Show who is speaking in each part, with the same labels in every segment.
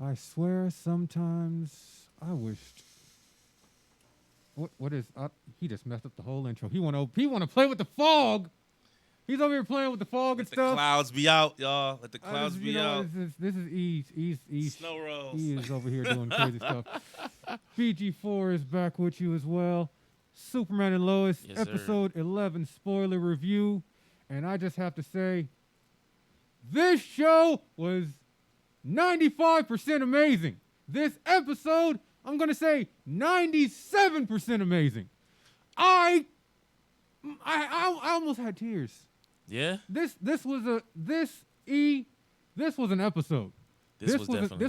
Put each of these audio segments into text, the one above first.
Speaker 1: I swear sometimes I wished. What is? He just messed up the whole intro. He want to play with the fog. He's over here playing with the fog and
Speaker 2: Let the
Speaker 1: stuff.
Speaker 2: clouds be out, y'all. Let the
Speaker 1: I
Speaker 2: clouds
Speaker 1: just,
Speaker 2: be out.
Speaker 1: this is East.
Speaker 2: Snow rolls.
Speaker 1: He is over here doing crazy stuff. BG4 is back with you as well. Superman and Lois,
Speaker 2: Yes, sir.
Speaker 1: episode 11 spoiler review. And I just have to say, this show was 95% amazing. This episode, I'm going to say 97% amazing. I almost had tears.
Speaker 2: Yeah.
Speaker 1: This was an episode. This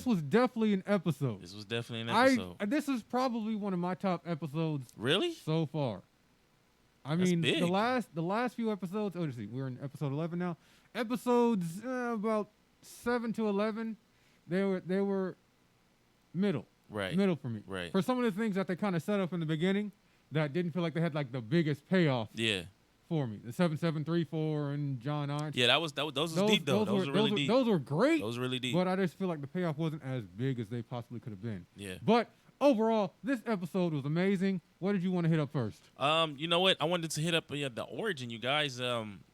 Speaker 1: was definitely an episode.
Speaker 2: This was definitely an episode.
Speaker 1: This is probably one of my top episodes.
Speaker 2: Really?
Speaker 1: So far. I
Speaker 2: That's
Speaker 1: mean,
Speaker 2: big.
Speaker 1: the last few episodes. Oh, let's see, we're in episode 11 now. Episodes about 7 to 11, they were middle.
Speaker 2: Right.
Speaker 1: Middle for me.
Speaker 2: Right.
Speaker 1: For some of the things that they kind of set up in the beginning, that didn't feel like they had like the biggest payoff.
Speaker 2: Yeah.
Speaker 1: For me, the 7734 and John Orange.
Speaker 2: Yeah, those was deep though. Those were really deep.
Speaker 1: Those were great.
Speaker 2: Those were really deep.
Speaker 1: But I just feel like the payoff wasn't as big as they possibly could have been.
Speaker 2: Yeah.
Speaker 1: But overall, this episode was amazing. What did you want to hit up first?
Speaker 2: You know what? I wanted to hit up the origin, you guys.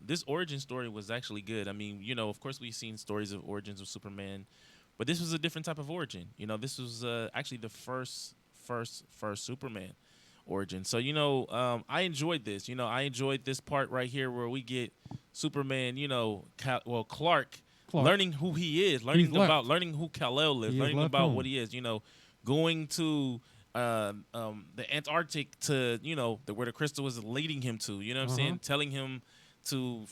Speaker 2: This origin story was actually good. I mean, of course we've seen stories of origins of Superman, but this was a different type of origin. This was actually the first Superman origin. So, I enjoyed this. I enjoyed this part right here where we get Superman, Clark learning who he is, learning who Kal-El is, learning about home. What he is, going to the Antarctic to, where the crystal was leading him to, you know what I'm saying? Telling him to,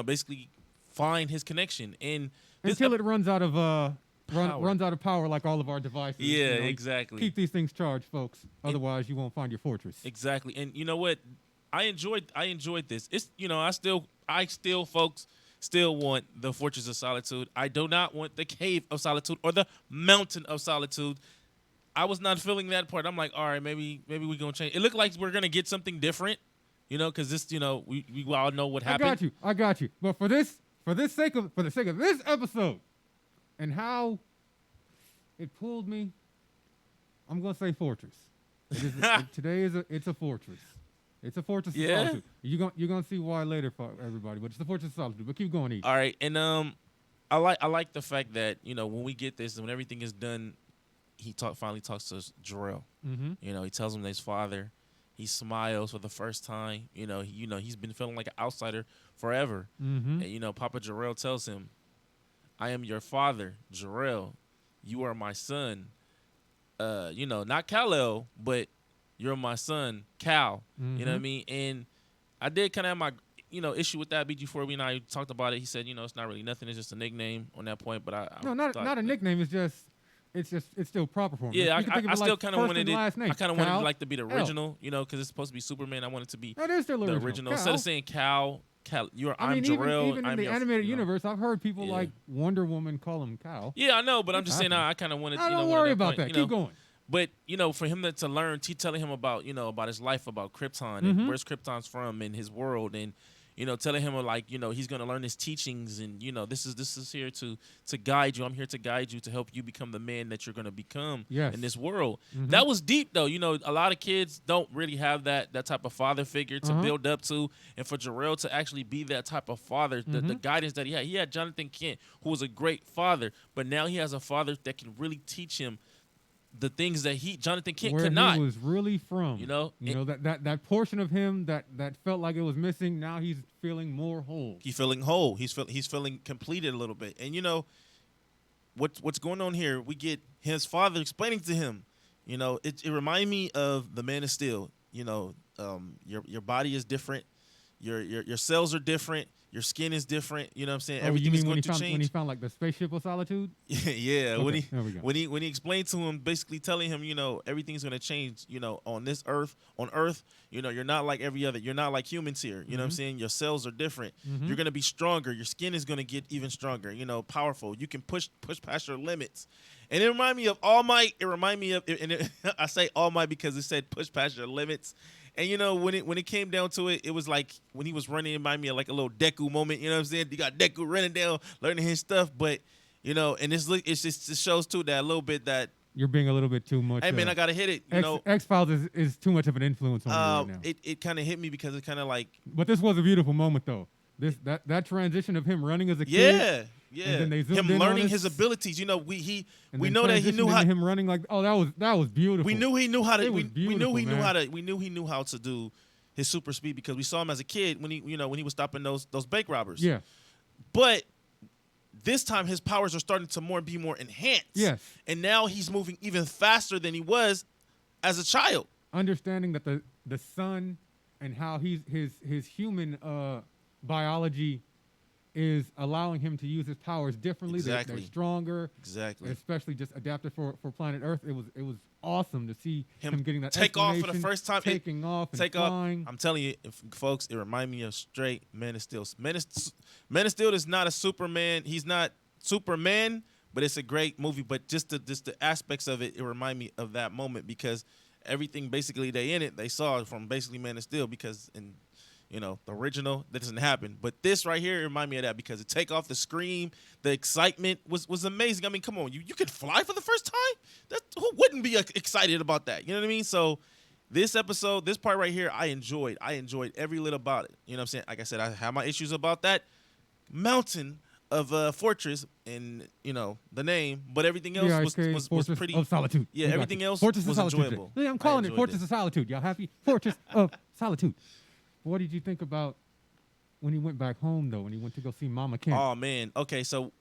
Speaker 2: basically find his connection. And
Speaker 1: until it runs out of runs out of power like all of our devices.
Speaker 2: Yeah, exactly.
Speaker 1: Keep these things charged, folks. Otherwise, you won't find your fortress.
Speaker 2: Exactly. And you know what? I enjoyed this. It's I still folks still want the Fortress of Solitude. I do not want the Cave of Solitude or the Mountain of Solitude. I was not feeling that part. I'm like, all right, maybe we're gonna change. It looked like we're gonna get something different, because this, we all know what happened.
Speaker 1: I got you. But for the sake of this episode, and how it pulled me, I'm gonna say fortress. It's a fortress. It's a fortress of solitude. You're gonna see why later for everybody, but it's the fortress of solitude. But keep going, E.
Speaker 2: All right, and I like the fact that when we get this and when everything is done, he finally talks to Jor-El.
Speaker 1: Mm-hmm.
Speaker 2: He tells him that his father. He smiles for the first time. He's been feeling like an outsider forever.
Speaker 1: Mm-hmm.
Speaker 2: And Papa Jor-El tells him, I am your father, Jor-El. You are my son. Not Kal-El, but you're my son, Kal.
Speaker 1: Mm-hmm.
Speaker 2: You know what I mean? And I did kind of have my, issue with that. BG4, we and I talked about it. He said, it's not really nothing. It's just a nickname on that point. But
Speaker 1: not a nickname. It's still proper for him.
Speaker 2: Yeah, I still kind of wanted it. I kind of wanted it like to be the original,
Speaker 1: L.
Speaker 2: Because it's supposed to be Superman. I want it to be
Speaker 1: that is still
Speaker 2: the original. Instead of saying Kal, I'm Jor-El.
Speaker 1: Even in the animated universe, I've heard people like Wonder Woman call him Kal.
Speaker 2: Yeah, I know, but I'm just saying I kind of wanted.
Speaker 1: Don't worry about that. Keep going.
Speaker 2: But for him to learn, telling him about about his life, about Krypton and where's Krypton's from and his world, and telling him he's gonna learn his teachings, and this is here to guide you. I'm here to guide you to help you become the man that you're gonna become in this world.
Speaker 1: Mm-hmm.
Speaker 2: That was deep though. A lot of kids don't really have that type of father figure to build up to, and for Jor-El to actually be that type of father, the guidance that he had. He had Jonathan Kent, who was a great father, but now he has a father that can really teach him the things that Jonathan Kent
Speaker 1: where
Speaker 2: could not.
Speaker 1: He was really from. That portion of him that felt like it was missing. Now he's feeling more whole.
Speaker 2: He's feeling whole. He's feeling completed a little bit. And what's going on here? We get his father explaining to him. It reminded me of the Man of Steel. Your body is different. Your cells are different. Your skin is different. You know what I'm saying? Everything is going to change.
Speaker 1: When he found like the spaceship of solitude?
Speaker 2: Yeah.
Speaker 1: Okay,
Speaker 2: when he explained to him, basically telling him, everything's going to change, on this earth, on Earth, you're not like every other. You're not like humans here. You know what I'm saying? Your cells are different. You're going to be stronger. Your skin is going to get even stronger, powerful. You can push past your limits. And it reminded me of All Might. It reminded me of, I say All Might because it said push past your limits. And when it came down to it, it was like when he was running, it reminded me of like a little Deku moment. You know what I'm saying? You got Deku running down, learning his stuff. But You know, and it's just it shows too that a little bit that
Speaker 1: You're being a little bit too much.
Speaker 2: hey man, I gotta hit it. You know,
Speaker 1: X-Files is too much of an influence on you right now.
Speaker 2: it kind of hit me because it kind of like.
Speaker 1: But this was a beautiful moment though. That transition of him running as a
Speaker 2: kid. Yeah.
Speaker 1: And then they zoomed
Speaker 2: him
Speaker 1: in
Speaker 2: learning
Speaker 1: on
Speaker 2: his
Speaker 1: us,
Speaker 2: abilities. You know, we know that he
Speaker 1: transitioned
Speaker 2: knew how.
Speaker 1: into him running like that was beautiful.
Speaker 2: We knew he knew how to.
Speaker 1: It was
Speaker 2: We knew he
Speaker 1: beautiful,
Speaker 2: knew how
Speaker 1: man.
Speaker 2: to. We knew he knew how to do his super speed because we saw him as a kid when he was stopping those bank robbers.
Speaker 1: Yeah.
Speaker 2: But this time his powers are starting to be more enhanced.
Speaker 1: Yes.
Speaker 2: And now he's moving even faster than he was as a child.
Speaker 1: Understanding that the son and how his human biology is allowing him to use his powers differently.
Speaker 2: Exactly.
Speaker 1: They're stronger.
Speaker 2: Exactly.
Speaker 1: Especially just adapted for planet Earth. It was awesome to see him getting that
Speaker 2: take off for the first time.
Speaker 1: Taking off and flying.
Speaker 2: I'm telling you, folks, it reminded me of straight Man of Steel. Man of Steel is not a Superman. He's not Superman, but it's a great movie. But just the aspects of it remind me of that moment because everything basically they saw from basically Man of Steel because in the original, that doesn't happen. But this right here remind me of that because the takeoff, the scream, the excitement was amazing. I mean, come on, you could fly for the first time? Who wouldn't be excited about that? You know what I mean? So this episode, this part right here, I enjoyed every little about it. You know what I'm saying? Like I said, I have my issues about that mountain of fortress and the name, but everything else was pretty
Speaker 1: of Solitude.
Speaker 2: Yeah, everything else
Speaker 1: Fortress
Speaker 2: was
Speaker 1: of Solitude.
Speaker 2: enjoyable.
Speaker 1: Yeah, I'm calling it Fortress of Solitude. Y'all happy? Fortress of Solitude. What did you think about when he went back home though? When he went to go see Mama Kent?
Speaker 2: Oh man. Okay, so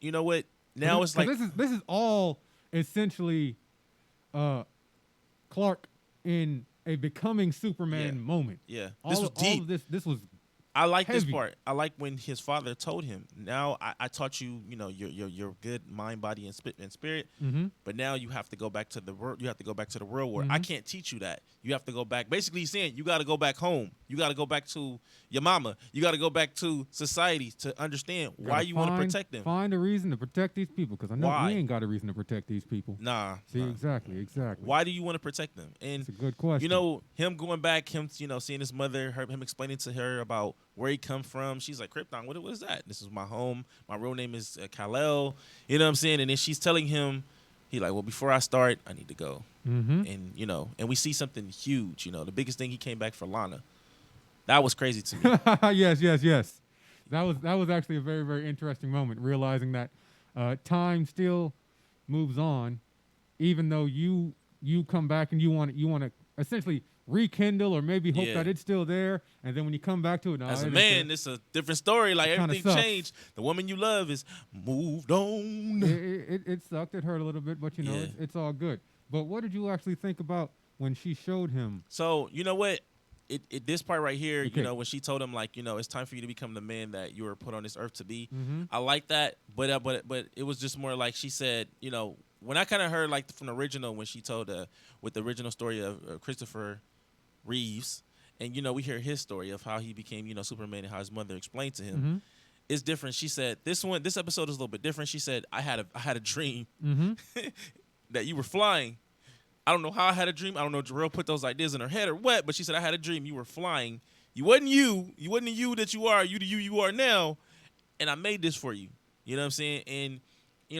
Speaker 2: you know what? Now it's like
Speaker 1: this is all essentially Clark in a becoming Superman moment.
Speaker 2: Yeah,
Speaker 1: this was deep. All of this was.
Speaker 2: I like
Speaker 1: heavy.
Speaker 2: This part. I like when his father told him, "Now I taught you, your good mind, body, and spirit.
Speaker 1: Mm-hmm.
Speaker 2: But now you have to go back to the world. You have to go back to the real world. I can't teach you that. You have to go back. Basically, he's saying you got to go back home. You got to go back to your mama. You got to go back to society to understand why you want to protect them.
Speaker 1: Find a reason to protect these people because I know we ain't got a reason to protect these people.
Speaker 2: Nah.
Speaker 1: See, exactly.
Speaker 2: Why do you want to protect them? And
Speaker 1: it's a good question.
Speaker 2: Him going back, him seeing his mother, him explaining to her about where he come from. She's like, Krypton, what is that? This is my home. My real name is Kal-El. You know what I'm saying? And then she's telling him, he like, well, before I start, I need to go.
Speaker 1: Mm-hmm.
Speaker 2: And, and we see something huge. The biggest thing, he came back for Lana. That was crazy to me.
Speaker 1: Yes. That was actually a very, very interesting moment, realizing that time still moves on, even though you come back and you want to essentially rekindle or maybe hope that it's still there, and then when you come back to it,
Speaker 2: as a man, it's a different story. Like everything changed. The woman you love is moved on.
Speaker 1: It sucked. It hurt a little bit, but it's all good. But what did you actually think about when she showed him?
Speaker 2: So you know what? This part right here, okay. When she told him like, it's time for you to become the man that you were put on this earth to be.
Speaker 1: Mm-hmm.
Speaker 2: I like that, but it was just more like she said, when I kind of heard like from the original when she told with the original story of Christopher Reeves, and we hear his story of how he became Superman and how his mother explained to him.
Speaker 1: Mm-hmm.
Speaker 2: It's different. She said this episode is a little bit different. She said I had a dream
Speaker 1: mm-hmm.
Speaker 2: that you were flying. I don't know how I had a dream. I don't know if Jarrell put those ideas in her head or what, but she said I had a dream. You were flying. You wasn't the you that you are. You the you are now, and I made this for you. You know what I'm saying? And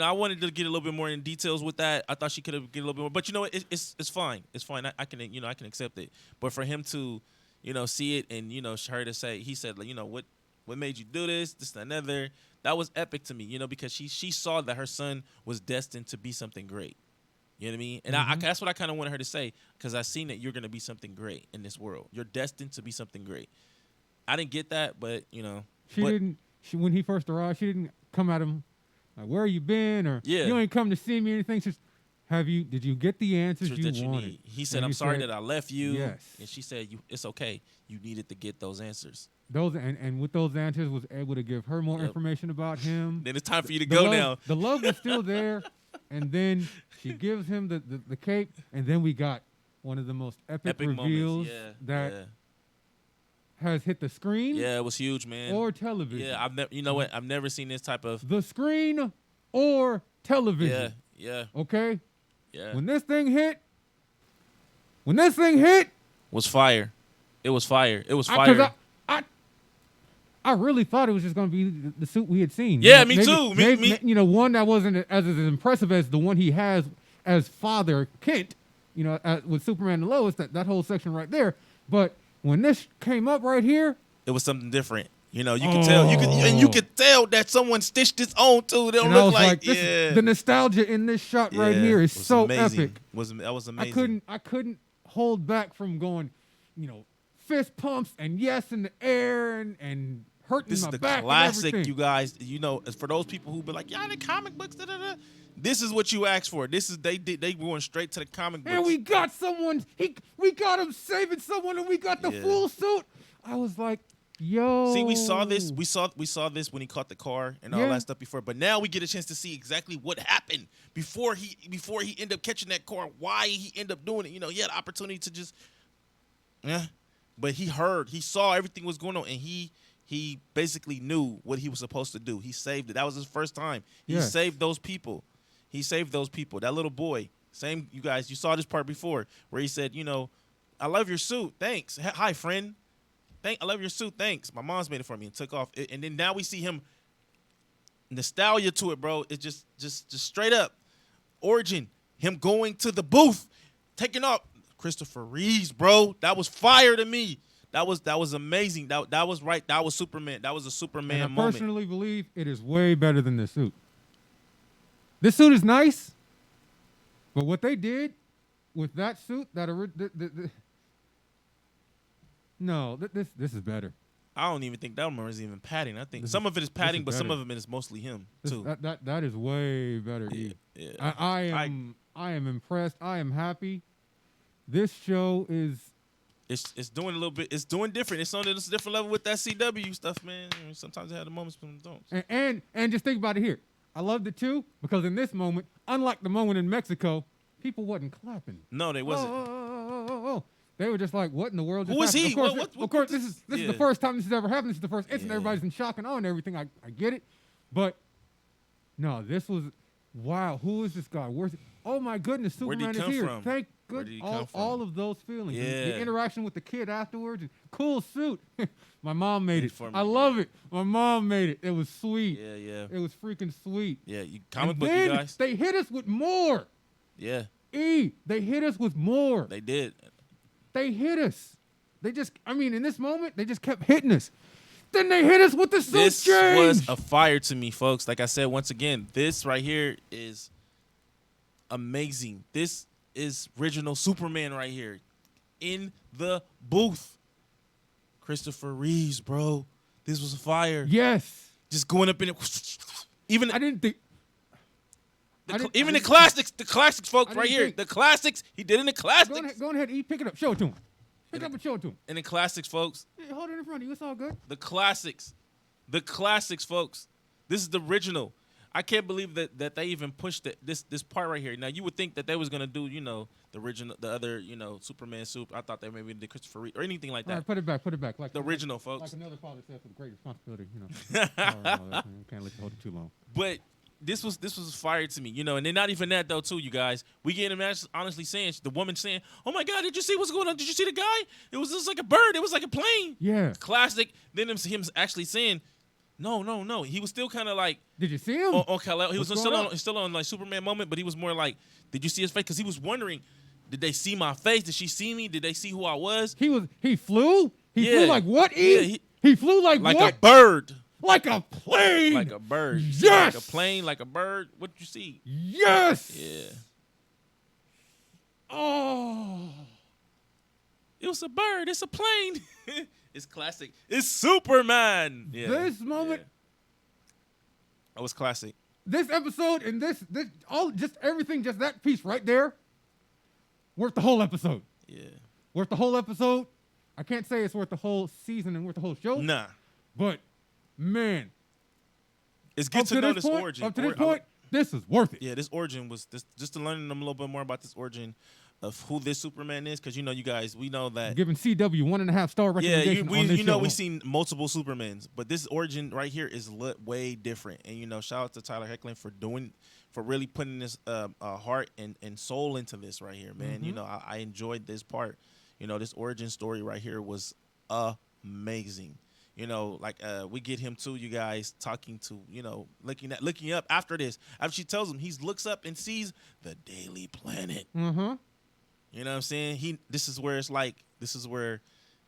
Speaker 2: I wanted to get a little bit more in details with that. I thought she could have get a little bit more, but it's fine. It's fine. I can I can accept it. But for him to see it and her to say, he said what made you do this and another, that was epic to me. Because she saw that her son was destined to be something great. You know what I mean? And
Speaker 1: mm-hmm.
Speaker 2: that's what I kind of wanted her to say, because I seen that you're going to be something great in this world. You're destined to be something great. I didn't get that, but
Speaker 1: she didn't. When he first arrived, she didn't come at him like, "Where you been?" or "You ain't come to see me." Or anything. Just did you get the answers you wanted?
Speaker 2: Need. He said, "I'm sorry that I left you."
Speaker 1: Yes.
Speaker 2: And she said, "It's okay. You needed to get those answers."
Speaker 1: And with those answers, was able to give her more information about him.
Speaker 2: Then it's time for you to go now.
Speaker 1: The love was still there, and then she gives him the cape, and then we got one of the most epic reveals that has hit the screen.
Speaker 2: Yeah, it was huge, man.
Speaker 1: Or television.
Speaker 2: Yeah, I've never seen this type of
Speaker 1: the screen or television.
Speaker 2: Yeah.
Speaker 1: Okay.
Speaker 2: Yeah.
Speaker 1: When this thing hit, was fire.
Speaker 2: It was fire. It was fire.
Speaker 1: I really thought it was just going to be the suit we had seen.
Speaker 2: Yeah,
Speaker 1: You know,
Speaker 2: me too. Me.
Speaker 1: you know, one that wasn't as impressive as the one he has as Father Kent, you know, with Superman and Lois, that whole section right there. But when this came up right here,
Speaker 2: It was something different. You know, you could tell. You could tell that someone stitched his own too. They don't
Speaker 1: and I
Speaker 2: look
Speaker 1: was
Speaker 2: like
Speaker 1: this, the nostalgia in this shot right here is
Speaker 2: was
Speaker 1: so
Speaker 2: amazing.
Speaker 1: epic.
Speaker 2: That was amazing.
Speaker 1: I couldn't hold back from going, you know, fist pumps and yes in the air and hurting
Speaker 2: This
Speaker 1: my
Speaker 2: is the
Speaker 1: back
Speaker 2: classic,
Speaker 1: and everything.
Speaker 2: you guys. You know, for those people who be like, yeah, the comic books. Da, da, da. This is what you asked for. This is they going straight to the comic books.
Speaker 1: And we got someone. We got him saving someone, and we got the full suit. I was like, yo.
Speaker 2: See, we saw this. We saw this when he caught the car and all that stuff before. But now we get a chance to see exactly what happened before he ended up catching that car. Why he ended up doing it. You know, he had an opportunity to just but he saw everything was going on, and he basically knew what he was supposed to do. He saved it. That was his first time. He saved those people. He saved those people. That little boy. Same, you guys. You saw this part before where he said, you know, I love your suit. Thanks. Hi, friend. I love your suit. Thanks. My mom's made it for me and took off. And then now we see him nostalgia to it, bro. It's just straight up origin. Him going to the booth, taking off. Christopher Reeves, bro. That was fire to me. That was amazing. That was right. That was Superman. That was a Superman
Speaker 1: and I
Speaker 2: moment.
Speaker 1: personally believe it is way better than this suit. This suit is nice, but what they did with that suit, this is better.
Speaker 2: I don't even think that one is even padding. I think some of it is padding, but some of it is mostly him too.
Speaker 1: That is way better.
Speaker 2: Yeah.
Speaker 1: I am impressed. I am happy. This show is.
Speaker 2: It's doing a little bit. It's doing different. It's on a different level with that CW stuff, man. I mean, sometimes they have the moments, but don't.
Speaker 1: And just think about it here. I loved it too because in this moment, unlike the moment in Mexico, people wasn't clapping.
Speaker 2: No, they wasn't.
Speaker 1: Oh. They were just like, "What in the world?"
Speaker 2: Who is he?
Speaker 1: Of course, this is the first time this has ever happened. This is the first instant. Everybody's in shock and awe and everything. I get it, but no, this was wow. Who is this guy? Where's? Oh my goodness, Superman is here.
Speaker 2: From?
Speaker 1: Thank goodness. All of those feelings.
Speaker 2: Yeah.
Speaker 1: The interaction with the kid afterwards. Cool suit. My mom made it.
Speaker 2: I
Speaker 1: love it. My mom made it. It was sweet.
Speaker 2: Yeah.
Speaker 1: It was freaking sweet.
Speaker 2: Yeah, comic book,
Speaker 1: you
Speaker 2: guys.
Speaker 1: They hit us with more.
Speaker 2: Yeah.
Speaker 1: They hit us with more.
Speaker 2: They did.
Speaker 1: They hit us. In this moment, they just kept hitting us. Then they hit us with the suit change.
Speaker 2: This was a fire to me, folks. Like I said, once again, this right here is amazing. This is original Superman right here in the booth. Christopher Reeves, bro. This was a fire.
Speaker 1: Yes.
Speaker 2: Just going up in it. Even
Speaker 1: I didn't think.
Speaker 2: The classics, folks, right here. The classics. He did in the classics.
Speaker 1: Go ahead, E. Pick it up. Show it to him. Pick it up and show it to him.
Speaker 2: In the classics, folks.
Speaker 1: Yeah, hold it in front of you. It's all good.
Speaker 2: The classics, folks. This is the original. I can't believe that they even pushed this part right here. Now you would think that they was gonna do, you know, the original, the other, you know, Superman suit. I thought they maybe did Christopher Reeve or anything like that.
Speaker 1: All right, put it back. Like
Speaker 2: the original, folks.
Speaker 1: Like another father says, with great responsibility, you know. Can't let you hold it too long.
Speaker 2: But this was fire to me, you know, and then not even that though, too, you guys. We get him honestly saying, the woman saying, "Oh my God, did you see what's going on? Did you see the guy? It was just like a bird. It was like a plane."
Speaker 1: Yeah.
Speaker 2: Classic. Then him actually saying, No. He was still kind of like.
Speaker 1: Did you see him?
Speaker 2: On Kal-El. He was still on like Superman moment, but he was more like, did you see his face? Because he was wondering, did they see my face? Did she see me? Did they see who I was?
Speaker 1: He flew? He flew like what, E?
Speaker 2: Yeah,
Speaker 1: he flew like
Speaker 2: what?
Speaker 1: Like
Speaker 2: a bird.
Speaker 1: Like a plane.
Speaker 2: Like a bird.
Speaker 1: Yes.
Speaker 2: Like a plane, like a bird. What did you see?
Speaker 1: Yes.
Speaker 2: Yeah.
Speaker 1: Oh.
Speaker 2: It was a bird. It's a plane. It's classic. It's Superman. Yeah.
Speaker 1: This moment.
Speaker 2: Yeah. That was classic.
Speaker 1: This episode and this all just everything, just that piece right there, worth the whole episode.
Speaker 2: Yeah.
Speaker 1: Worth the whole episode. I can't say it's worth the whole season and worth the whole show.
Speaker 2: Nah.
Speaker 1: But man,
Speaker 2: it's good to know this origin.
Speaker 1: Up to this point, this is worth it.
Speaker 2: Yeah, this origin was just to learn them a little bit more about this origin of who this Superman is, because you know, you guys, we know that
Speaker 1: giving CW 1.5 star recommendation.
Speaker 2: Yeah, we've seen multiple Supermans, but this origin right here is way different. And you know, shout out to Tyler Hoechlin for really putting this heart and soul into this right here, man. You know, I enjoyed this part. You know, this origin story right here was amazing. You know, like we get him too, you guys, talking to, you know, looking up after this. After she tells him, he looks up and sees the Daily Planet.
Speaker 1: Mm-hmm.
Speaker 2: You know what I'm saying? This is where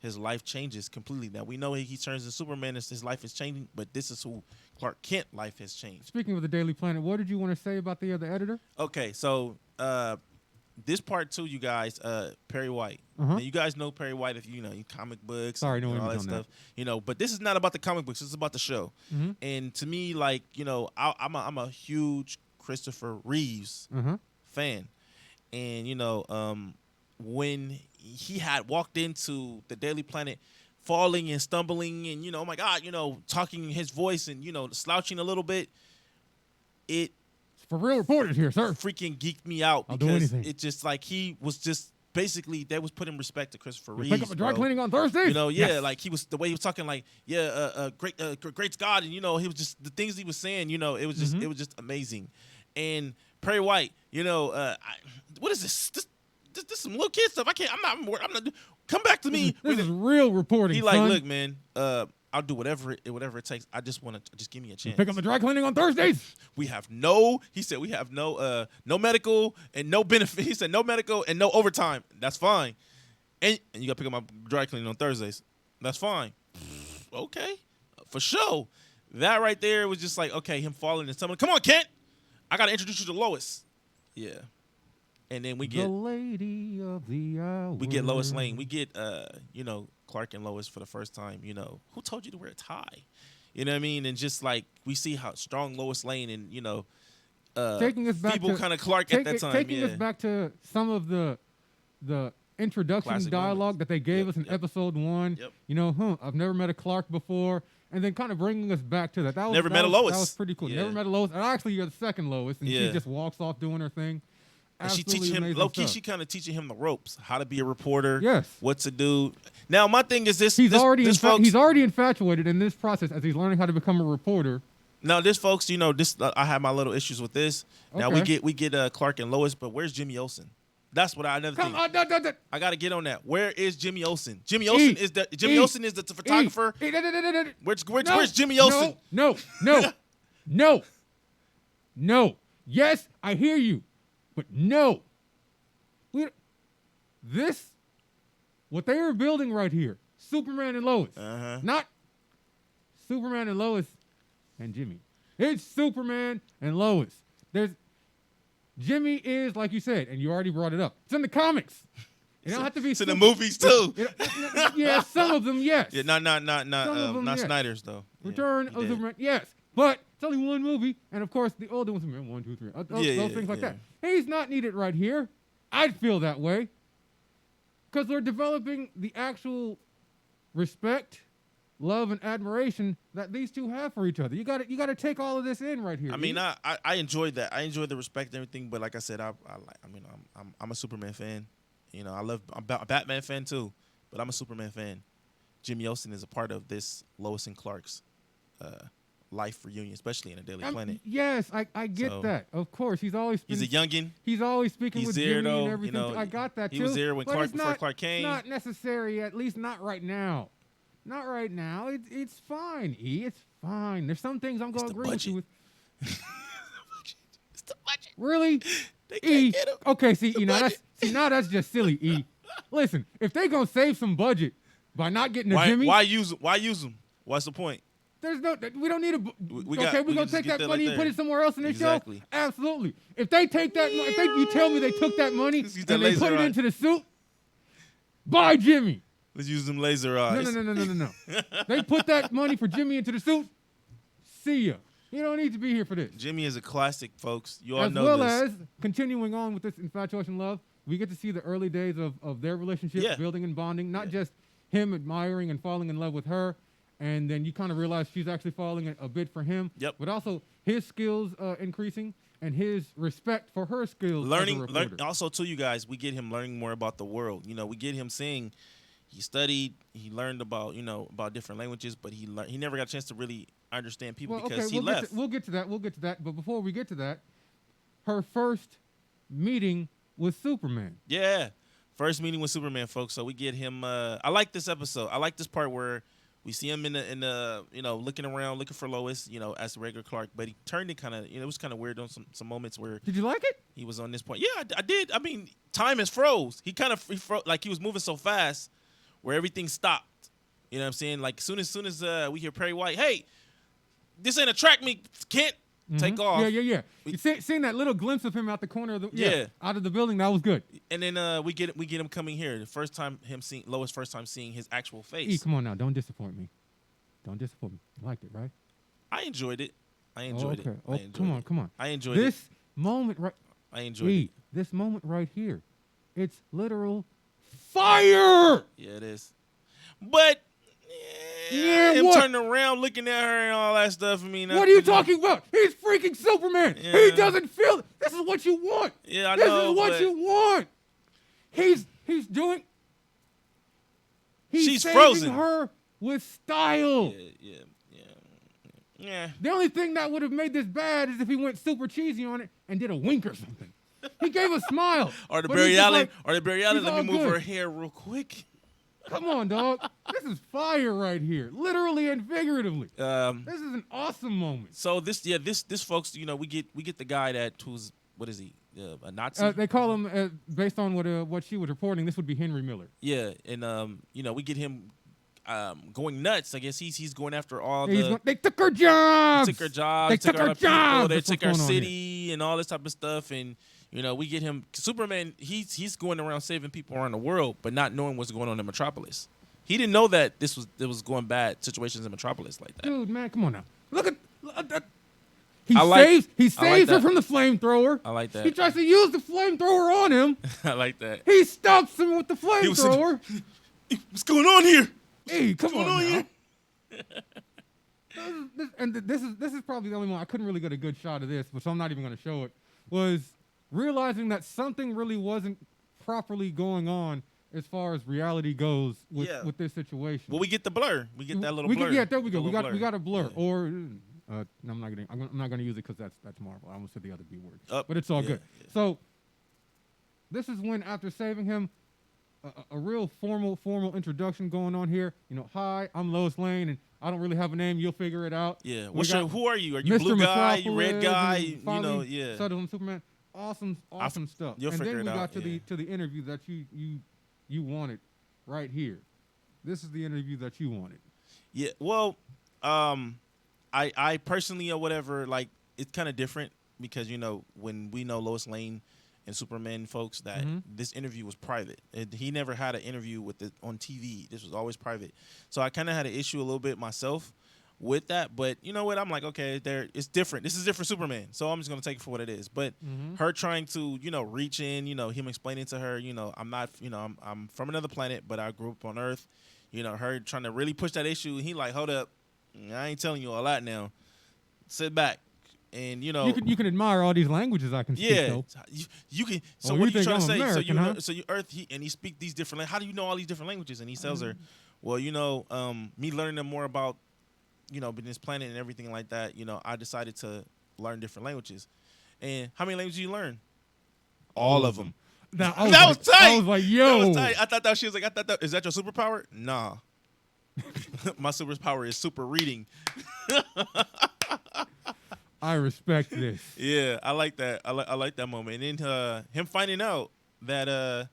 Speaker 2: his life changes completely. Now we know he turns into Superman and his life is changing, but this is who Clark Kent life has changed.
Speaker 1: Speaking of the Daily Planet, what did you want to say about the other editor?
Speaker 2: Okay, so this part too, you guys, Perry White.
Speaker 1: Uh-huh.
Speaker 2: Now, you guys know Perry White if you know comic books,
Speaker 1: Sorry, no
Speaker 2: and all
Speaker 1: image
Speaker 2: that
Speaker 1: on
Speaker 2: stuff.
Speaker 1: that.
Speaker 2: You know, but this is not about the comic books. This is about the show.
Speaker 1: Mm-hmm.
Speaker 2: And to me, like, you know, I'm a huge Christopher Reeves fan, and you know, when he had walked into the Daily Planet, falling and stumbling, and you know, oh my God, you know, talking his voice and you know, slouching a little bit, it.
Speaker 1: For real reporters here, sir.
Speaker 2: Freaking geeked me out
Speaker 1: I'll do
Speaker 2: because
Speaker 1: anything.
Speaker 2: it just like he was just basically they was putting respect to Christopher Reeves.
Speaker 1: Pick up a dry
Speaker 2: bro.
Speaker 1: cleaning on Thursday.
Speaker 2: You know, yeah,
Speaker 1: Yes.
Speaker 2: like he was the way he was talking, like great God, and you know he was just the things he was saying. You know, it was just amazing. And Perry White, you know, what is this? This some little kid stuff. I'm not. Come back to me.
Speaker 1: This is real reporting.
Speaker 2: He like,
Speaker 1: son.
Speaker 2: look, man. I'll do whatever it takes. I just want to just give me a chance.
Speaker 1: Pick up the dry cleaning on Thursdays.
Speaker 2: He said we have no medical and no benefit. He said no medical and no overtime. That's fine. And you got to pick up my dry cleaning on Thursdays. That's fine. Okay. For sure. That right there was just like, okay, him falling and stumbling. Come on, Kent. I got to introduce you to Lois. Yeah. And then we get
Speaker 1: the lady of the hour.
Speaker 2: We get Lois Lane. We get you know, Clark and Lois for the first time. You know, who told you to wear a tie? You know what I mean? And just like we see how strong Lois Lane and you know,
Speaker 1: taking us back
Speaker 2: feeble kind of Clark at that time.
Speaker 1: Taking us back to some of the introduction
Speaker 2: Classic
Speaker 1: dialogue
Speaker 2: moments.
Speaker 1: that they gave us in episode 1.
Speaker 2: Yep.
Speaker 1: You know, I've never met a Clark before, and then kind of bringing us back to that. That was
Speaker 2: Never met a Lois.
Speaker 1: That was pretty cool.
Speaker 2: Yeah.
Speaker 1: Never met a Lois. And actually, you're the second Lois, and she
Speaker 2: Yeah.
Speaker 1: just walks off doing her thing.
Speaker 2: And she
Speaker 1: Absolutely
Speaker 2: teaching him
Speaker 1: amazing
Speaker 2: low key.
Speaker 1: stuff.
Speaker 2: She kind of teaching him the ropes, how to be a reporter.
Speaker 1: Yes.
Speaker 2: What to do. Now my thing is this.
Speaker 1: He's already infatuated in this process as he's learning how to become a reporter.
Speaker 2: Now this, folks, you know this. I have my little issues with this. Now
Speaker 1: Okay.
Speaker 2: we get Clark and Lois, but where's Jimmy Olsen? That's what I another thing. I got to get on that. Where is Jimmy Olsen? Jimmy Olsen is the photographer. Where's Jimmy Olsen?
Speaker 1: No. Yes, I hear you, but no. What they are building right here, Superman and Lois, not Superman and Lois and Jimmy. It's Superman and Lois. Jimmy is, like you said, and you already brought it up. It's in the comics. It don't have to be.
Speaker 2: It's in the movies too.
Speaker 1: Yeah, some of them, yes.
Speaker 2: Yeah, not Snyder's though.
Speaker 1: Return of Superman, yes. But it's only one movie, and of course the older ones, 1, 2, 3, those things like that. He's not needed right here. I'd feel that way, because they're developing the actual respect, love, and admiration that these two have for each other. You got to take all of this in right here.
Speaker 2: I mean, I enjoyed that. I enjoyed the respect and everything, but like I said, I'm a Superman fan. You know, I'm a Batman fan too, but I'm a Superman fan. Jimmy Olsen is a part of this Lois and Clark's life reunion, especially in a Daily Planet.
Speaker 1: Yes, I get that. Of course, he's a youngin. He's always speaking with
Speaker 2: there,
Speaker 1: Jimmy
Speaker 2: though,
Speaker 1: and everything.
Speaker 2: you know,
Speaker 1: I got that too.
Speaker 2: He was there when
Speaker 1: before
Speaker 2: Clark came.
Speaker 1: It's not necessary, at least not right now. Not right now. It's fine, E. It's fine. There's some things I'm going to agree with you with.
Speaker 2: It's the budget.
Speaker 1: Really?
Speaker 2: They can't get him.
Speaker 1: Okay, see, E, now that's just silly, E. Listen, if they going to save some budget by not getting a Jimmy.
Speaker 2: Why use them? What's the point?
Speaker 1: We don't need a.
Speaker 2: We're
Speaker 1: gonna take that money and put it somewhere else in the
Speaker 2: Exactly.
Speaker 1: show. Absolutely. If they take that, you tell me they took that money and they put it into the suit. Buy Jimmy.
Speaker 2: Let's use them laser eyes.
Speaker 1: No. They put that money for Jimmy into the suit. See ya. You don't need to be here for this.
Speaker 2: Jimmy is a classic, folks. You all know
Speaker 1: this. As well
Speaker 2: this.
Speaker 1: as continuing on with this infatuation love, we get to see the early days of their relationship, building and bonding. Not just him admiring and falling in love with her. And then you kind of realize she's actually falling a bit for him.
Speaker 2: Yep.
Speaker 1: But also his skills increasing and his respect for her skills.
Speaker 2: Learning also too, you guys, we get him learning more about the world. You know, we get him saying he studied, he learned about different languages, but he never got a chance to really understand people because he left.
Speaker 1: We'll get to that. But before we get to that, her first meeting with Superman.
Speaker 2: Yeah. First meeting with Superman, folks. So we get him. I like this episode. I like this part where We see him in the looking around, looking for Lois, as the regular Clark. But he turned it kind of, it was kind of weird on some moments where.
Speaker 1: Did you like it?
Speaker 2: He was on this point. Yeah, I did. I mean, time is froze. He froze, like he was moving so fast, where everything stopped. You know what I'm saying? Like soon as we hear Perry White, hey, this ain't a track meet, can't take off.
Speaker 1: Yeah. You seeing that little glimpse of him out the corner of the out of the building, that was good.
Speaker 2: And then we get him coming here. The first time Lois first time seeing his actual face.
Speaker 1: E, come on now, don't disappoint me. Don't disappoint me. You liked it, right?
Speaker 2: I enjoyed it. I enjoyed it.
Speaker 1: Oh, come on.
Speaker 2: I enjoyed
Speaker 1: this moment right.
Speaker 2: I enjoyed it.
Speaker 1: This moment right here, it's literal fire.
Speaker 2: Yeah, it is. But him
Speaker 1: what?
Speaker 2: turning around, looking at her and all that stuff. I mean,
Speaker 1: what are you talking about? He's freaking Superman.
Speaker 2: Yeah.
Speaker 1: He doesn't feel. This is what you want.
Speaker 2: Yeah, I know.
Speaker 1: This is what you want. He's doing. He's saving
Speaker 2: frozen.
Speaker 1: her with style.
Speaker 2: Yeah.
Speaker 1: The only thing that would have made this bad is if he went super cheesy on it and did a wink or something. He gave a smile.
Speaker 2: Or the Barry Allen. Let me move
Speaker 1: good.
Speaker 2: her hair real quick.
Speaker 1: Come on, dog. This is fire right here, literally and figuratively. This is an awesome moment.
Speaker 2: So this folks, we get the guy who's what is he? A Nazi?
Speaker 1: They call him based on what she was reporting. This would be Henry Miller.
Speaker 2: Yeah, and we get him going nuts. I guess he's going after all
Speaker 1: they took her jobs.
Speaker 2: They took her jobs.
Speaker 1: They took our jobs.
Speaker 2: They took our city and all this type of stuff. And we get him. Superman. He's going around saving people around the world, but not knowing what's going on in Metropolis. He didn't know that there was going bad situations in Metropolis like that.
Speaker 1: Dude, man, come on now. Look at that. He saves her from the flamethrower.
Speaker 2: I like that.
Speaker 1: He tries to use the flamethrower on him.
Speaker 2: I like that.
Speaker 1: He stops him with the flamethrower.
Speaker 2: What's going on here?
Speaker 1: Hey, come on now. This is probably the only one I couldn't really get a good shot of this, but so I'm not even going to show it. Was realizing that something really wasn't properly going on as far as reality goes with this situation.
Speaker 2: Well, we get the blur. We get that little blur.
Speaker 1: There we go. We got a blur.
Speaker 2: Yeah.
Speaker 1: Or no, I'm not gonna use it because that's Marvel. I almost said the other B word. But it's all good. Yeah. So this is when, after saving him, a real formal introduction going on here. Hi, I'm Lois Lane, and I don't really have a name. You'll figure it out.
Speaker 2: Yeah. Who are you? Are you Mr. blue guy? You red guy? Yeah.
Speaker 1: Settled on Superman. Awesome stuff.
Speaker 2: You'll figure it out.
Speaker 1: And then we got to the interview that you wanted right here. This is the interview that you wanted.
Speaker 2: Yeah. Well, I personally or whatever, like, it's kind of different because when we know Lois Lane and Superman folks that this interview was private. He never had an interview with it on TV. This was always private. So I kind of had an issue a little bit myself with that. But you know what? I'm like, okay, it's different. This is different Superman. So I'm just going to take it for what it is. But her trying to, reach in, him explaining to her, I'm not, I'm from another planet, but I grew up on Earth. Her trying to really push that issue. And he like, hold up. I ain't telling you all that now. Sit back. And you
Speaker 1: can admire all these languages I can speak.
Speaker 2: Yeah, you can. So what are you trying to say?
Speaker 1: American,
Speaker 2: so you Earth, and he speak these different. How do you know all these different languages? And he tells her, well, me learning them more about, this planet and everything like that. I decided to learn different languages. And how many languages do you learn? All of them.
Speaker 1: That
Speaker 2: was tight.
Speaker 1: I was like, yo.
Speaker 2: That was tight. I thought that she was like, is that your superpower? Nah. My superpower is super reading.
Speaker 1: I respect this.
Speaker 2: Yeah, I like that. I like that moment. And then him finding out that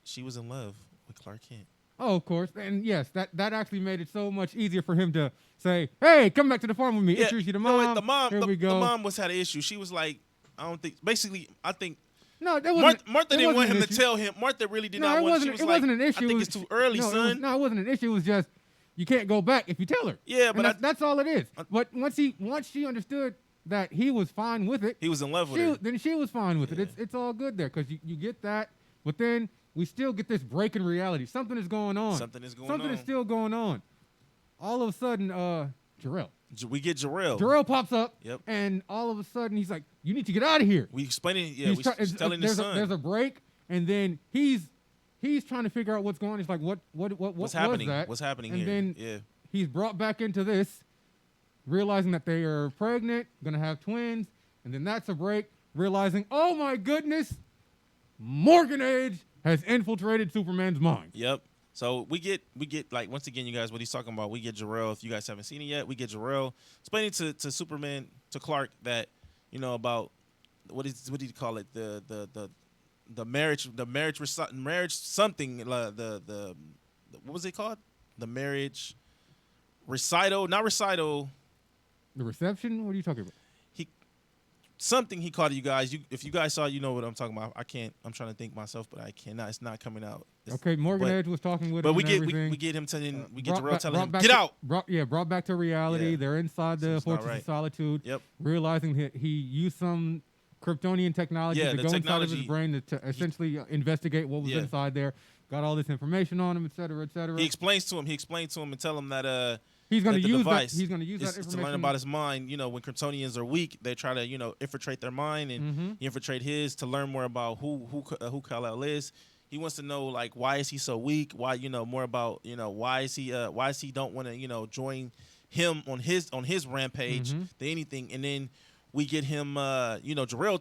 Speaker 2: she was in love with Clark Kent.
Speaker 1: Oh, of course. And yes, that actually made it so much easier for him to say, hey, come back to the farm with me.
Speaker 2: Yeah,
Speaker 1: Introduce you to mom.
Speaker 2: Here
Speaker 1: we go.
Speaker 2: The mom had an issue. She was like, I think
Speaker 1: no, that wasn't.
Speaker 2: Martha didn't want him to tell him. Martha really did not want.
Speaker 1: It wasn't an issue.
Speaker 2: I think it's too early, son.
Speaker 1: It wasn't an issue. It was just you can't go back if you tell her.
Speaker 2: Yeah, but
Speaker 1: that's all it is. But once she understood that he was fine with it,
Speaker 2: he was in love with her.
Speaker 1: Then she was fine with it. It's all good there because you get that. But then we still get this break in reality. Something is going on.
Speaker 2: Something is
Speaker 1: still going on. All of a sudden, Jarrell.
Speaker 2: We get Jarrell.
Speaker 1: Jarrell pops up.
Speaker 2: Yep.
Speaker 1: And all of a sudden, he's like, "You need to get out of here."
Speaker 2: We explaining. Yeah, we're telling his son.
Speaker 1: There's a break, and then he's trying to figure out what's going on. He's like, "What's
Speaker 2: happening?
Speaker 1: Was that?
Speaker 2: What's happening
Speaker 1: and
Speaker 2: here?"
Speaker 1: And then he's brought back into this, realizing that they are pregnant, gonna have twins, and then that's a break. Realizing, oh my goodness, Morgan Age has infiltrated Superman's mind.
Speaker 2: Yep. So we get like once again, you guys, what he's talking about. We get Jor-El. If you guys haven't seen it yet, we get Jor-El explaining to Superman, to Clark, that about what did he call it, the marriage something, the what was it called, the marriage recital, not recital,
Speaker 1: The reception. What are you talking about?
Speaker 2: Something he called it, you guys. If you guys saw it, you know what I'm talking about. I'm trying to think myself, but I cannot. It's not coming out.
Speaker 1: Okay, Morgan Edge was talking with him.
Speaker 2: But we
Speaker 1: and
Speaker 2: get him telling
Speaker 1: Jor-El
Speaker 2: telling him, get out.
Speaker 1: Brought back to reality.
Speaker 2: Yeah.
Speaker 1: They're inside the
Speaker 2: So
Speaker 1: Fortress of Solitude.
Speaker 2: Yep.
Speaker 1: Realizing he used some Kryptonian technology to go inside of his brain to essentially investigate what was inside there. Got all this information on him, et cetera, et cetera.
Speaker 2: He explains to him and tell him that
Speaker 1: he's going to use
Speaker 2: device.
Speaker 1: He's going to use that information
Speaker 2: to learn about his mind. When Kryptonians are weak, they try to infiltrate their mind and infiltrate his to learn more about who Kal-El is. He wants to know, like, why is he so weak? Why more about why is he don't want to join him on his rampage than anything. And then we get him Jor-El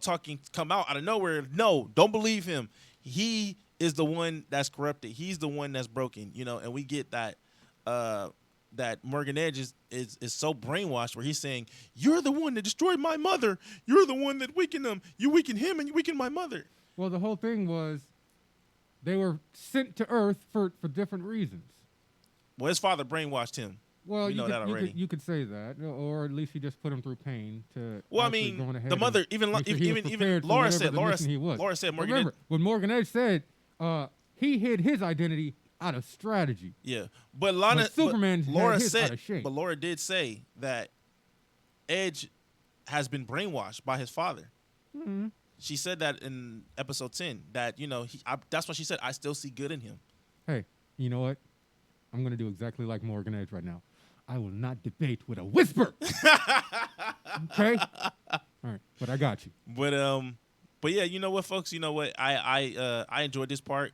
Speaker 2: come out of nowhere. No, don't believe him. He is the one that's corrupted. He's the one that's broken. And we get that that Morgan Edge is so brainwashed where he's saying, you're the one that destroyed my mother. You're the one that weakened him. You weakened him and you weakened my mother.
Speaker 1: Well, the whole thing was they were sent to Earth for different reasons.
Speaker 2: Well, his father brainwashed him.
Speaker 1: Well,
Speaker 2: we know that already.
Speaker 1: You could say that, or at least he just put him through pain to.
Speaker 2: Well, I mean, the mother, even Laura said Morgan.
Speaker 1: Remember, what Morgan Edge said, he hid his identity out of strategy.
Speaker 2: Yeah, but
Speaker 1: Superman
Speaker 2: Laura
Speaker 1: said, out of shape.
Speaker 2: But Laura did say that Edge has been brainwashed by his father.
Speaker 1: Mm-hmm.
Speaker 2: She said that in episode 10. That that's why she said, I still see good in him.
Speaker 1: Hey, you know what? I'm going to do exactly like Morgan Edge right now. I will not debate with a whisper. Okay? All right, but I got you.
Speaker 2: But yeah, you know what, folks? You know what? I enjoyed this part.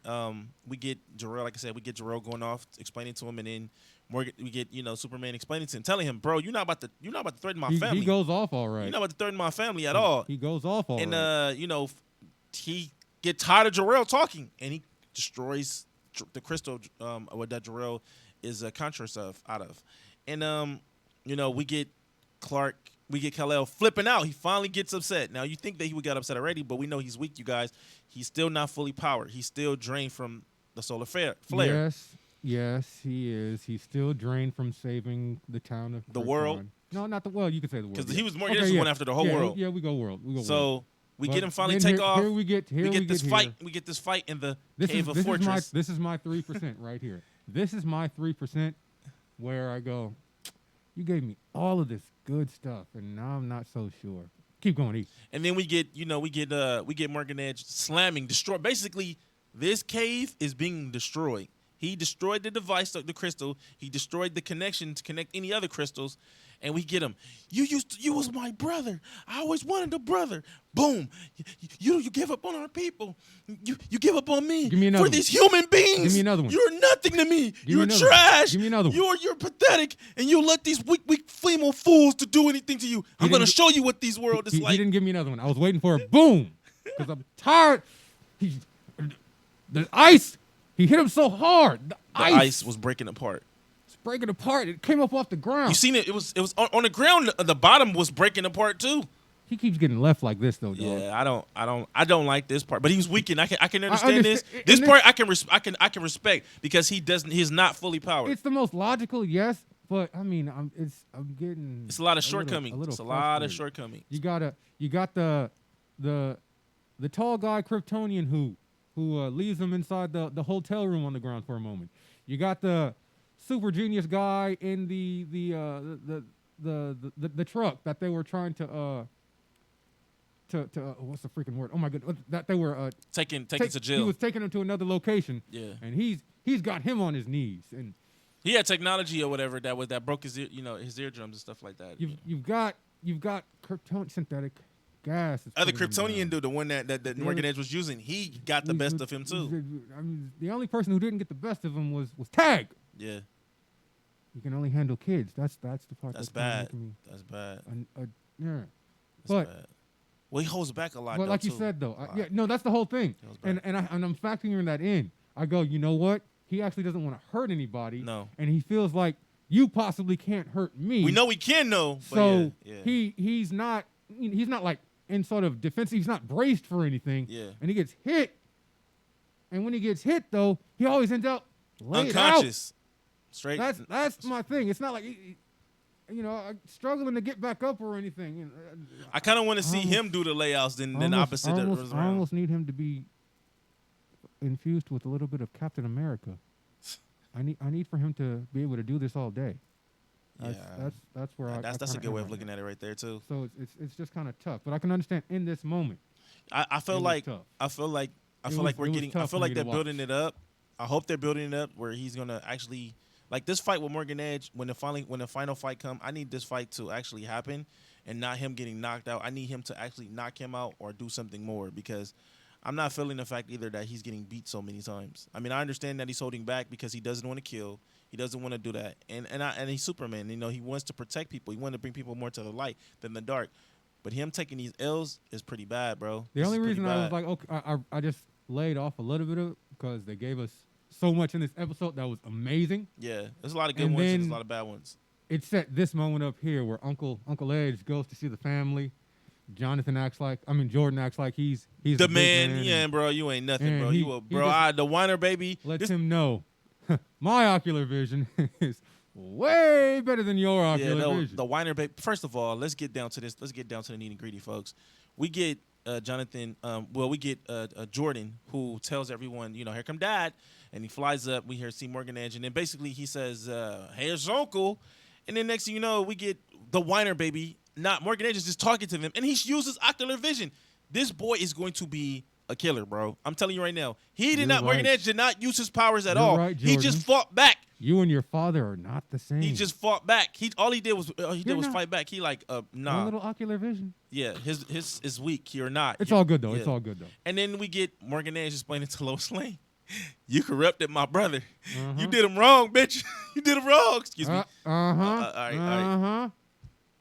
Speaker 2: We get Jor-El, like I said, going off, explaining to him, and then Morgan, we get Superman explaining to him, telling him, bro, you're not about to threaten my family.
Speaker 1: He goes off all right.
Speaker 2: You're not about to threaten my family at all.
Speaker 1: He goes off all right.
Speaker 2: And he get tired of Jor-El talking, and he destroys the crystal what that Jor-El is conscious out of. And we get Kal-El flipping out. He finally gets upset. Now you think that he would get upset already, but we know he's weak, you guys. He's still not fully powered. He's still drained from the solar flare.
Speaker 1: Yes, he is. He's still drained from saving the town of
Speaker 2: the world.
Speaker 1: No, not the world. You could say the world.
Speaker 2: Because he was more one after the whole world.
Speaker 1: Yeah, we go world.
Speaker 2: We get him finally take off.
Speaker 1: We get this
Speaker 2: fight. We get this fight in the cave of Fortress.
Speaker 1: This is my 3% right here. This is my 3% where I go, you gave me all of this good stuff, and now I'm not so sure. Keep going, E.
Speaker 2: And then we get Morgan Edge slamming, destroy. Basically, this cave is being destroyed. He destroyed the device, the crystal. He destroyed the connection to connect any other crystals. And we get him. You was my brother. I always wanted a brother. Boom. You give up on our people. You give up on me.
Speaker 1: Give me another
Speaker 2: for these human beings.
Speaker 1: Give me another one.
Speaker 2: You're nothing to me. You're
Speaker 1: One.
Speaker 2: trash.
Speaker 1: Give me another one.
Speaker 2: You're pathetic. And you let these weak female fools to do anything to you. I'm gonna show you what this world is like.
Speaker 1: He didn't give me another one. I was waiting for a boom. Because I'm tired. The ice. He hit him so hard. The
Speaker 2: ice was breaking apart.
Speaker 1: Breaking apart. It came up off the ground.
Speaker 2: You seen it? It was on the ground. The bottom was breaking apart too.
Speaker 1: He keeps getting left like this though, dog.
Speaker 2: Yeah, I don't like this part. But he was weakened. I can understand this. This part I can respect because he's not fully powered.
Speaker 1: It's the most logical, yes, but I mean, it's
Speaker 2: a lot of shortcomings. It's a lot of shortcomings.
Speaker 1: You got the tall guy Kryptonian who leaves him inside the hotel room on the ground for a moment. You got the super genius guy in the truck that they were trying to what's the freaking word? Oh my god, that they were
Speaker 2: taking to jail.
Speaker 1: He was taking him to another location.
Speaker 2: Yeah,
Speaker 1: and he's got him on his knees, and
Speaker 2: he had technology or whatever that broke his his eardrums and stuff like that.
Speaker 1: You've got Krypton synthetic gas.
Speaker 2: Other Kryptonian dude, the one that Morgan Edge was using, he got the best of him too.
Speaker 1: I mean, the only person who didn't get the best of him was Tag.
Speaker 2: Yeah.
Speaker 1: You can only handle kids. That's the part.
Speaker 2: That's bad. That's bad.
Speaker 1: Yeah.
Speaker 2: That's bad. Well, he holds back a lot.
Speaker 1: Well, like you said though, that's the whole thing. And I'm factoring that in. I go, you know what? he actually doesn't want to hurt anybody.
Speaker 2: No.
Speaker 1: And he feels like you possibly can't hurt me.
Speaker 2: We know we can though.
Speaker 1: So
Speaker 2: yeah.
Speaker 1: he's not like in sort of defensive. He's not braced for anything.
Speaker 2: Yeah.
Speaker 1: And he gets hit. And when he gets hit though, he always ends up laid
Speaker 2: unconscious.
Speaker 1: Out.
Speaker 2: Straight.
Speaker 1: That's my thing. It's not like struggling to get back up or anything.
Speaker 2: I kind of want to see him do the layouts than the opposite.
Speaker 1: I almost need him to be infused with a little bit of Captain America. I need for him to be able to do this all day. That's where
Speaker 2: that's a good way of looking at it right there too.
Speaker 1: So it's just kind of tough, but I can understand in this moment.
Speaker 2: I feel like we're getting. I feel like they're building it up. I hope they're building it up where he's gonna actually like this fight with Morgan Edge. When the final fight come, I need this fight to actually happen and not him getting knocked out. I need him to actually knock him out or do something more because I'm not feeling the fact either that he's getting beat so many times. I mean, I understand that he's holding back because he doesn't want to kill. He doesn't want to do that, and he's Superman. You know, he wants to protect people. He wants to bring people more to the light than the dark. But him taking these L's is pretty bad, bro.
Speaker 1: The only reason I was like, okay, I just laid off a little bit of it because they gave us so much in this episode that was amazing.
Speaker 2: Yeah, there's a lot of good ones and there's a lot of bad ones.
Speaker 1: It set this moment up here where Uncle Edge goes to see the family. Jordan acts like he's
Speaker 2: the man. Yeah, bro, you ain't nothing, bro. The whiner baby.
Speaker 1: Lets him know my ocular vision is way better than your ocular vision.
Speaker 2: The whiner baby. First of all, let's get down to this. Let's get down to the nitty-gritty, folks. We get Jonathan. We get Jordan, who tells everyone, here come Dad, and he flies up. We see Morgan Edge, and then basically he says, "Here's Uncle," and then next thing you know, we get the whiner baby. Not Morgan Edge is just talking to them, and he uses ocular vision. This boy is going to be a killer, bro. I'm telling you right now. Morgan Edge did not use his powers at all.
Speaker 1: Right,
Speaker 2: he just fought back.
Speaker 1: You and your father are not the same.
Speaker 2: He just fought back. All he did was fight back. He nah.
Speaker 1: One little ocular vision.
Speaker 2: Yeah, his is weak. You're not.
Speaker 1: It's all good though.
Speaker 2: Yeah.
Speaker 1: It's all good though.
Speaker 2: And then we get Morgan Edge explaining to Lois Lane, "You corrupted my brother. You did him wrong, bitch. You did him wrong. Excuse me. All right.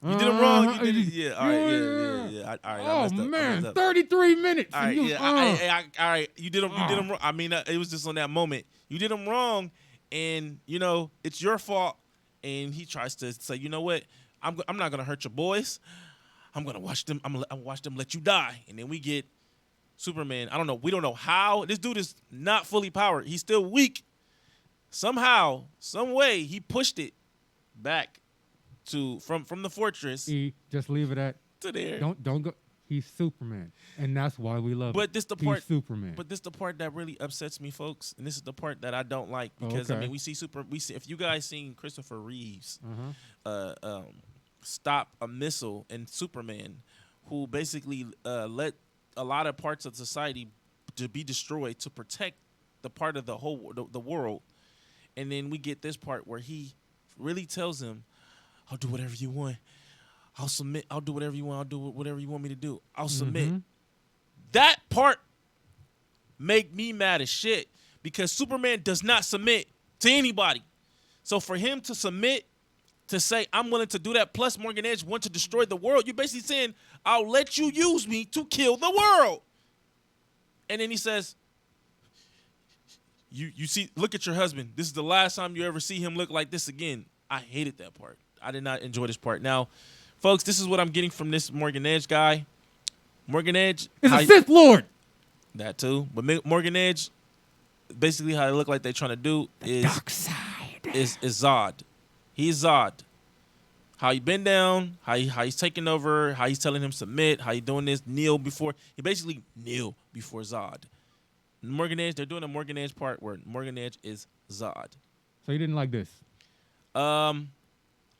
Speaker 2: You did him wrong. You did it. Yeah. All right. Yeah. All right.
Speaker 1: Oh man, 33 minutes.
Speaker 2: All right. Yeah. All right. You did him. You did him wrong. I mean, it was just on that moment. You did him wrong, and it's your fault. And he tries to say, you know what? I'm not gonna hurt your boys. I'm gonna watch them. I'm gonna watch them let you die. And then we get Superman. I don't know. We don't know how this dude is not fully powered. He's still weak. Somehow, some way, he pushed it back from the fortress.
Speaker 1: Just leave it at
Speaker 2: to there.
Speaker 1: Don't go. He's Superman, and that's why we love him.
Speaker 2: But this the part.
Speaker 1: He's Superman.
Speaker 2: But this the part that really upsets me, folks, and this is the part that I don't like because I mean we see if you guys seen Christopher Reeves, stop a missile in Superman, who basically let a lot of parts of society to be destroyed to protect the part of the world, and then we get this part where he really tells him, "I'll do whatever you want. I'll submit. I'll do whatever you want. I'll do whatever you want me to do. I'll submit." That part made me mad as shit because Superman does not submit to anybody. So for him to submit, to say, "I'm willing to do that," plus Morgan Edge wants to destroy the world, you're basically saying, "I'll let you use me to kill the world." And then he says, You see, look at your husband. This is the last time you ever see him look like this again." I hated that part. I did not enjoy this part. Now, folks, this is what I'm getting from this Morgan Edge guy. Morgan Edge
Speaker 1: is a Sith Lord.
Speaker 2: That too. But Morgan Edge, basically how they look like they're trying to do is
Speaker 1: dark side.
Speaker 2: Is Zod. He's Zod. How he been down, how he's taking over, how he's telling him submit, how he doing this, kneel before. He basically kneel before Zod. Morgan Edge, they're doing a Morgan Edge part where Morgan Edge is Zod.
Speaker 1: So you didn't like this?
Speaker 2: I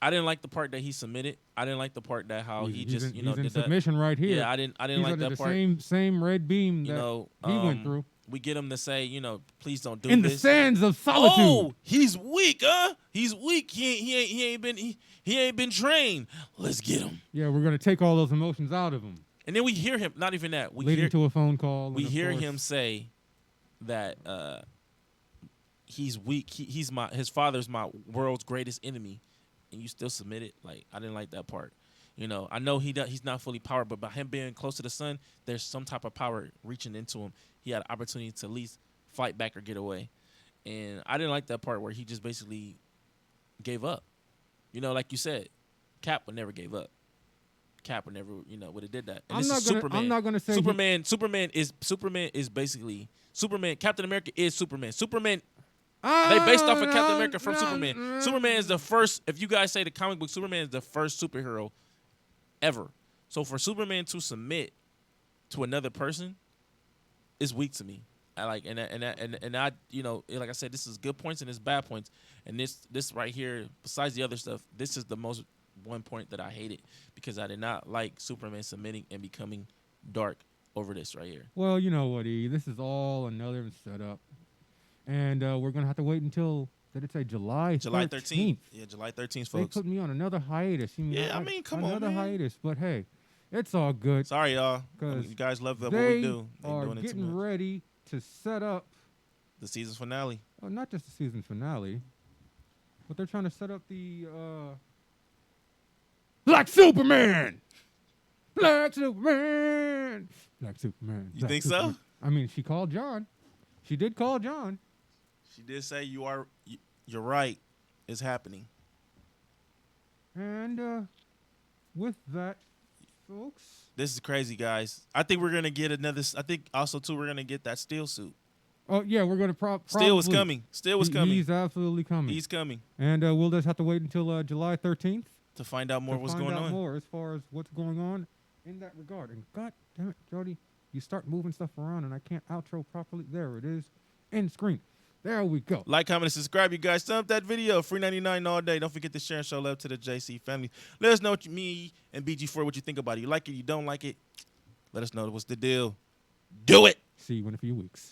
Speaker 2: didn't like the part that he submitted. I didn't like the part that how he just
Speaker 1: he's
Speaker 2: did
Speaker 1: in submission
Speaker 2: that.
Speaker 1: Right here.
Speaker 2: Yeah, I didn't like that
Speaker 1: the
Speaker 2: part.
Speaker 1: Same red beam that he went through.
Speaker 2: We get him to say, please don't do
Speaker 1: in
Speaker 2: this.
Speaker 1: In the sands of solitude.
Speaker 2: Oh, he's weak, huh? He's weak. He ain't been trained. Let's get him.
Speaker 1: Yeah, we're gonna take all those emotions out of him.
Speaker 2: And then we hear him. Not even that. We
Speaker 1: leading to a phone call.
Speaker 2: We hear him say that he's weak. His father's my world's greatest enemy, and you still submit it. Like, I didn't like that part. I know he's not fully powered, but by him being close to the sun, there's some type of power reaching into him. He had an opportunity to at least fight back or get away. And I didn't like that part where he just basically gave up. You know, like you said, Cap would never gave up. Cap would never, would have did that. And this is Superman.
Speaker 1: I'm not gonna say
Speaker 2: Superman is basically Superman. Captain America is Superman. Superman. They based off of Captain America from Superman. Superman is the first. If you guys say the comic book, Superman is the first superhero ever. So for Superman to submit to another person is weak to me. I like and I like I said, this is good points and it's bad points. And this right here, besides the other stuff, this is the most one point that I hated because I did not like Superman submitting and becoming dark over this right here.
Speaker 1: Well, you know what, E? This is all another setup. And we're going to have to wait until, did it say July 13th?
Speaker 2: Yeah, July 13th, folks.
Speaker 1: They put me on another hiatus.
Speaker 2: Come on,
Speaker 1: another
Speaker 2: man.
Speaker 1: hiatus. But, hey, it's all good.
Speaker 2: Sorry, y'all. You guys love what we do.
Speaker 1: They are getting ready to set up
Speaker 2: the season finale.
Speaker 1: Oh, not just the season finale, but they're trying to set up the Black Superman! Black Superman! Black Superman.
Speaker 2: You think so?
Speaker 1: I mean, she called John. She did call John.
Speaker 2: She did say you're right. It's happening.
Speaker 1: And with that, folks,
Speaker 2: this is crazy, guys. I think we're gonna get another. I think also too we're gonna get that Steel suit.
Speaker 1: Oh yeah, we're gonna probably.
Speaker 2: Steel is coming. Steel was coming.
Speaker 1: He's absolutely coming.
Speaker 2: He's coming.
Speaker 1: And we'll just have to wait until July 13th
Speaker 2: to find out more what's going on.
Speaker 1: To find out more as far as what's going on in that regard. And God damn it, Jody, you start moving stuff around and I can't outro properly. There it is, end screen. There we go.
Speaker 2: Like, comment, and subscribe, you guys. Thumb up that video. Free 99 all day. Don't forget to share and show love to the JC family. Let us know what me and BG4 what you think about it. You like it, you don't like it. Let us know what's the deal. Do it.
Speaker 1: See you in a few weeks.